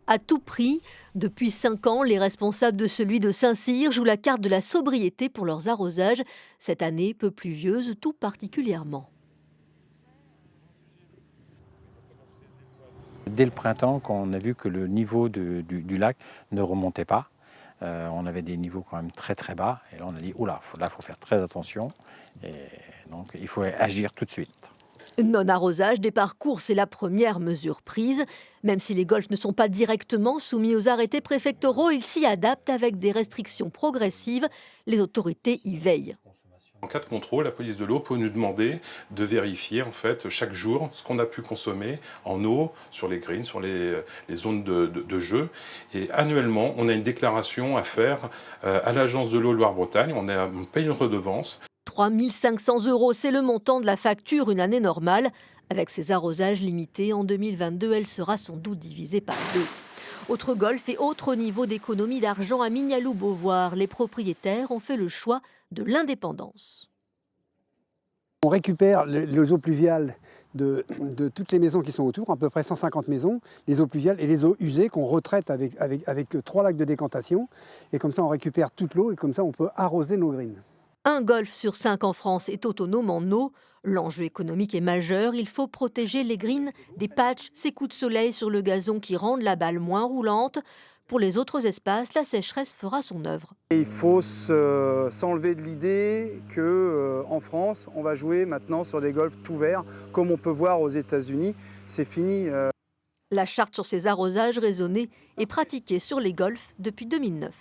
À tout prix, depuis 5 ans, les responsables de celui de Saint-Cyr jouent la carte de la sobriété pour leurs arrosages. Cette année, peu pluvieuse tout particulièrement. Dès le printemps, quand on a vu que le niveau du lac ne remontait pas, on avait des niveaux quand même très très bas. Et là, on a dit, oula, là, il faut faire très attention. Et donc, il faut agir tout de suite. Non-arrosage des parcours, c'est la première mesure prise. Même si les golfs ne sont pas directement soumis aux arrêtés préfectoraux, ils s'y adaptent avec des restrictions progressives. Les autorités y veillent. En cas de contrôle, la police de l'eau peut nous demander de vérifier en fait chaque jour ce qu'on a pu consommer en eau sur les greens, sur les zones de jeu. Et annuellement, on a une déclaration à faire à l'agence de l'eau Loire-Bretagne. On paye une redevance. 3 500 €, c'est le montant de la facture une année normale. Avec ces arrosages limités, en 2022, elle sera sans doute divisée par 2. Autre golf et autre niveau d'économie d'argent à Mignaloux-Beauvoir. Les propriétaires ont fait le choix de l'indépendance. On récupère les eaux pluviales de toutes les maisons qui sont autour, à peu près 150 maisons, les eaux pluviales et les eaux usées qu'on retraite avec 3 lacs de décantation. Et comme ça, on récupère toute l'eau et comme ça, on peut arroser nos greens. Un golf sur 5 en France est autonome en eau. L'enjeu économique est majeur. Il faut protéger les greens des patchs, ces coups de soleil sur le gazon qui rendent la balle moins roulante. Pour les autres espaces, la sécheresse fera son œuvre. Et il faut s'enlever de l'idée qu'en France, on va jouer maintenant sur des golfs tout verts, comme on peut voir aux États-Unis. C'est fini. La charte sur ces arrosages raisonnés est pratiquée sur les golfs depuis 2009.